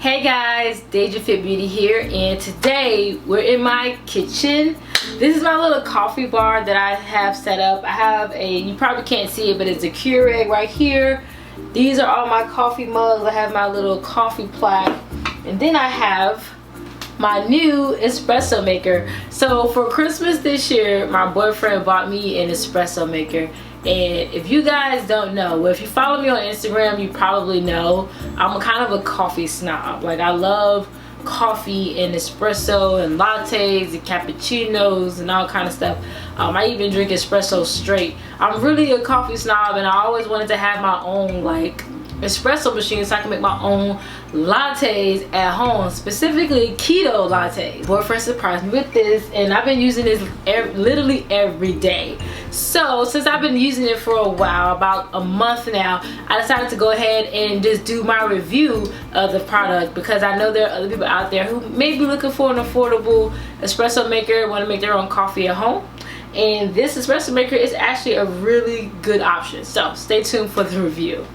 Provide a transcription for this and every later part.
Hey guys, DejaFitBeauty here, and today we're in my kitchen. This is my little coffee bar that I have set up. I have you probably can't see it, but it's a Keurig right here. These are all my coffee mugs. I have my little coffee plaque, and then I have my new espresso maker. So for Christmas this year, my boyfriend bought me an espresso maker. And if you guys don't know, well, if you follow me on Instagram, you probably know I'm kind of a coffee snob. Like, I love coffee and espresso and lattes and cappuccinos and all kind of stuff. I even drink espresso straight. I'm really a coffee snob, and I always wanted to have my own like espresso machine so I can make my own lattes at home, specifically keto lattes. Boyfriend surprised me with this, and I've been using this literally every day. So since I've been using it for a while, about a month now, I decided to go ahead and just do my review of the product, because I know there are other people out there who may be looking for an affordable espresso maker, want to make their own coffee at home. And this espresso maker is actually a really good option. So stay tuned for the review.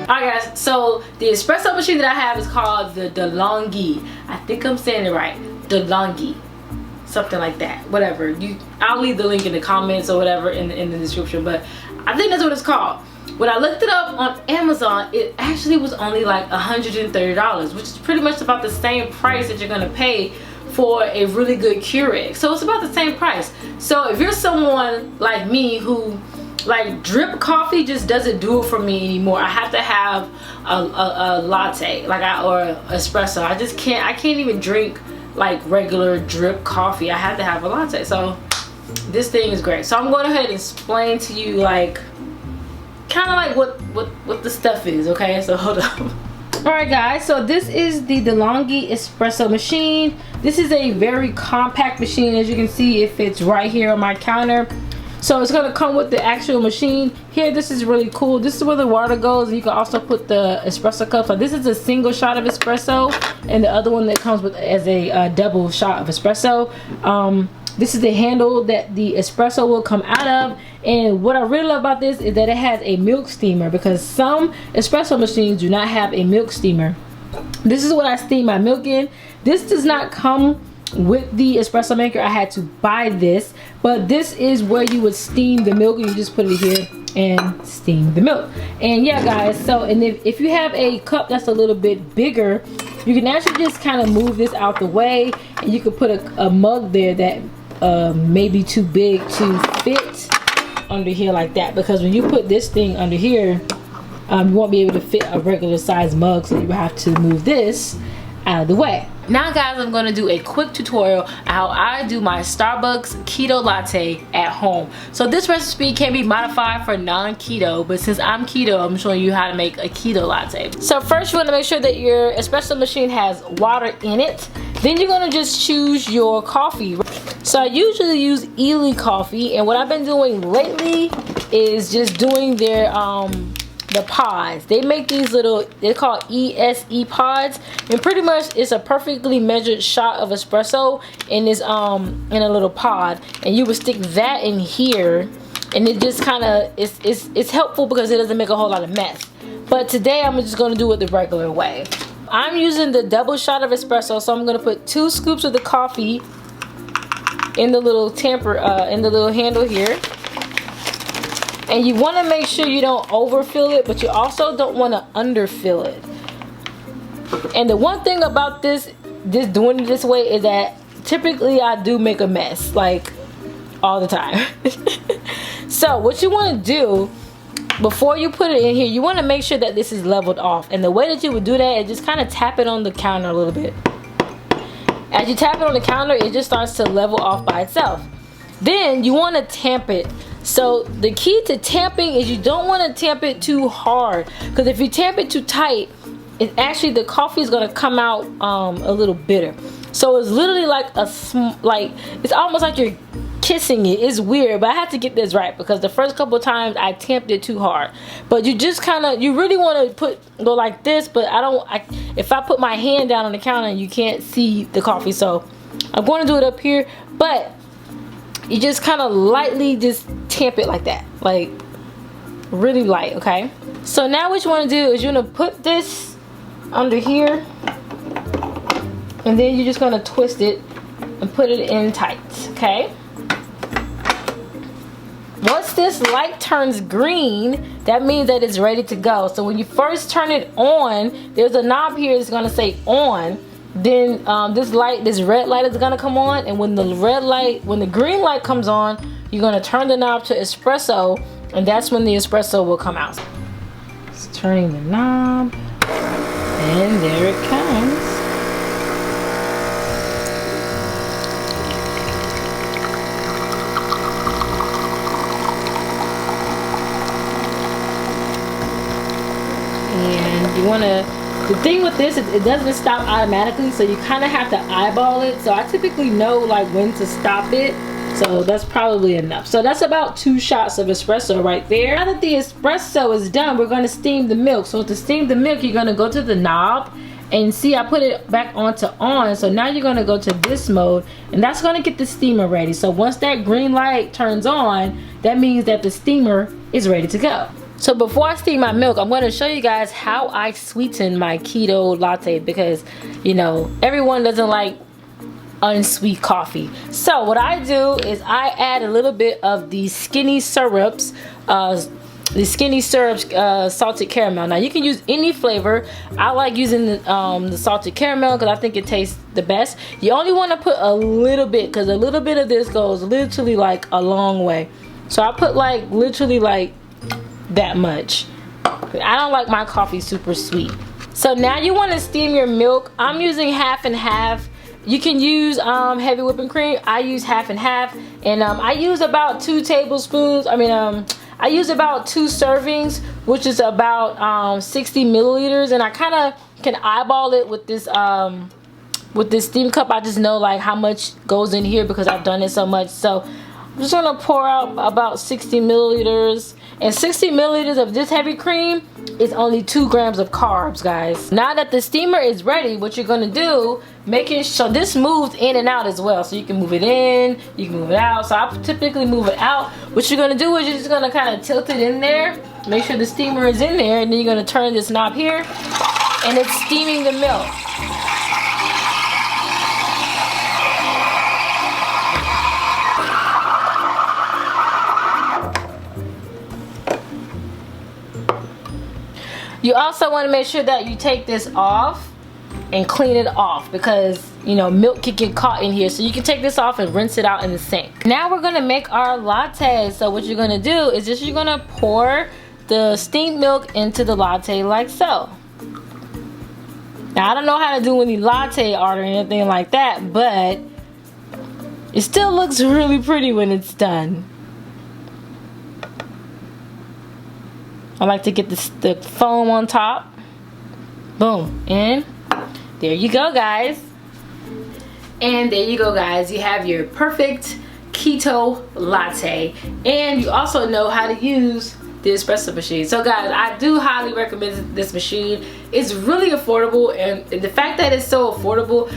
Alright guys, so the espresso machine that I have is called the Delonghi. I think I'm saying it right. Delonghi. Something like that. Whatever. I'll leave the link in the comments or whatever in the description, but I think that's what it's called. When I looked it up on Amazon, it actually was only like $130, which is pretty much about the same price that you're gonna pay for a really good Keurig. So it's about the same price. So if you're someone like me who like drip coffee just doesn't do it for me anymore, I have to have a latte, or espresso. I can't even drink like regular drip coffee. I have to have a latte. So this thing is great. So I'm going to go ahead and explain to you like kind of like what the stuff is. Okay, so hold up. Alright guys, so this is the Delonghi Espresso machine. This is a very compact machine. As you can see, it fits right here on my counter. So it's going to come with the actual machine. Here, this is really cool. This is where the water goes, and you can also put the espresso cup. So this is a single shot of espresso, and the other one that comes with as a double shot of espresso. This is the handle that the espresso will come out of. And what I really love about this is that it has a milk steamer, because some espresso machines do not have a milk steamer. This is what I steam my milk in. This does not come with the espresso maker. I had to buy this, but this is where you would steam the milk, and you just put it here and steam the milk. And yeah guys, so and if you have a cup that's a little bit bigger, you can actually just kind of move this out the way, and you could put a mug there that may be too big to fit under here like that, because when you put this thing under here, you won't be able to fit a regular size mug, so you have to move this out of the way. Now guys, I'm going to do a quick tutorial on how I do my Starbucks keto latte at home. So this recipe can be modified for non-keto, but since I'm keto, I'm showing you how to make a keto latte. So first, you want to make sure that your espresso machine has water in it. Then you're going to just choose your coffee. So I usually use Ely coffee, and what I've been doing lately is just doing their the pods. They make these little, they're called ESE pods, and pretty much it's a perfectly measured shot of espresso in this in a little pod, and you would stick that in here, and it just kind of it's helpful because it doesn't make a whole lot of mess. But today I'm just going to do it the regular way. I'm using the double shot of espresso, so I'm going to put 2 scoops of the coffee in the little in the little handle here. And you want to make sure you don't overfill it, but you also don't want to underfill it. And the one thing about this doing it this way is that typically I do make a mess, like all the time. So what you want to do before you put it in here, you want to make sure that this is leveled off. And the way that you would do that is just kind of tap it on the counter a little bit. As you tap it on the counter, it just starts to level off by itself. Then you want to tamp it. So the key to tamping is you don't want to tamp it too hard, because if you tamp it too tight, the coffee is going to come out a little bitter. So it's literally like it's almost like you're kissing it. It's weird, but I have to get this right, because the first couple times I tamped it too hard. But you just you really want to go like this, but if I put my hand down on the counter, you can't see the coffee, so I'm going to do it up here. But you just kind of lightly just tamp it like that, like really light. Okay, so now what you want to do is you're going to put this under here, and then you're just going to twist it and put it in tight. Okay, once this light turns green, that means that it's ready to go. So when you first turn it on, there's a knob here that's going to say on. Then this red light is going to come on, and when the green light comes on, you're going to turn the knob to espresso, and that's when the espresso will come out. Just turning the knob, and there it comes. And you want to, the thing with this is it doesn't stop automatically, so you kind of have to eyeball it. So I typically know like when to stop it, so that's probably enough. So that's about 2 shots of espresso right there. Now that the espresso is done, we're going to steam the milk. So to steam the milk, you're going to go to the knob, and see I put it back onto on. So now you're going to go to this mode, and that's going to get the steamer ready. So once that green light turns on, that means that the steamer is ready to go. So before I steam my milk, I'm going to show you guys how I sweeten my keto latte, because you know everyone doesn't like unsweet coffee. So what I do is I add a little bit of the skinny syrups, salted caramel. Now you can use any flavor. I like using the salted caramel because I think it tastes the best. You only want to put a little bit, because a little bit of this goes literally like a long way. So I put like literally like that much. I don't like my coffee super sweet. So now you want to steam your milk. I'm using half and half. You can use heavy whipping cream. I use half and half, and I use about 2 tablespoons. I use about 2 servings, which is about 60 milliliters, and I kind of can eyeball it with this steam cup. I just know like how much goes in here because I've done it so much. So I'm just gonna pour out about 60 milliliters. And 60 milliliters of this heavy cream is only 2 grams of carbs, guys. Now that the steamer is ready, what you're gonna do, making sure this moves in and out as well. So you can move it in, you can move it out. So I typically move it out. What you're gonna do is you're just gonna kind of tilt it in there, make sure the steamer is in there, and then you're gonna turn this knob here, and it's steaming the milk. You also want to make sure that you take this off and clean it off, because you know milk can get caught in here. So you can take this off and rinse it out in the sink. Now we're going to make our latte. So what you're going to do is just you're going to pour the steamed milk into the latte like so. Now I don't know how to do any latte art or anything like that, but it still looks really pretty when it's done. I like to get the foam on top. Boom. And there you go, guys. And there you go, guys. You have your perfect keto latte. And you also know how to use the espresso machine. So guys, I do highly recommend this machine. It's really affordable, and the fact that it's so affordable,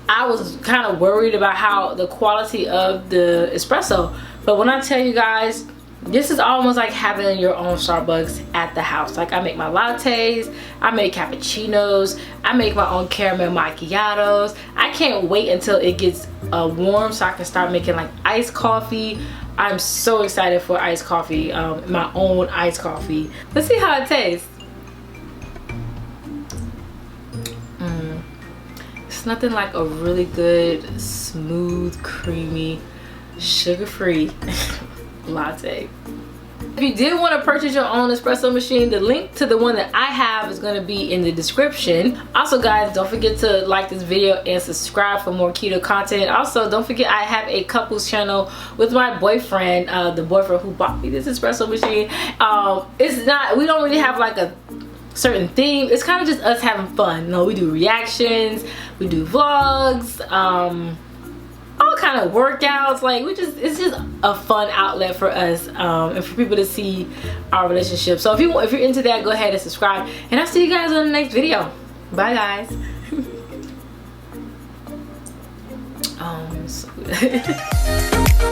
I was kind of worried about how the quality of the espresso. But when I tell you guys, this is almost like having your own Starbucks at the house. Like I make my lattes, I make cappuccinos, I make my own caramel macchiatos. I can't wait until it gets warm so I can start making like iced coffee. I'm so excited for iced coffee, my own iced coffee. Let's see how it tastes. It's nothing like a really good, smooth, creamy, sugar-free latte. If you did want to purchase your own espresso machine, the link to the one that I have is going to be in the description. Also guys, don't forget to like this video and subscribe for more keto content. Also don't forget I have a couples channel with my boyfriend, the boyfriend who bought me this espresso machine. We don't really have like a certain theme. It's kind of just us having fun. You know, we do reactions, we do vlogs, all kind of workouts. Like it's just a fun outlet for us, and for people to see our relationship. So if you're into that, go ahead and subscribe, and I'll see you guys on the next video. Bye guys. So good.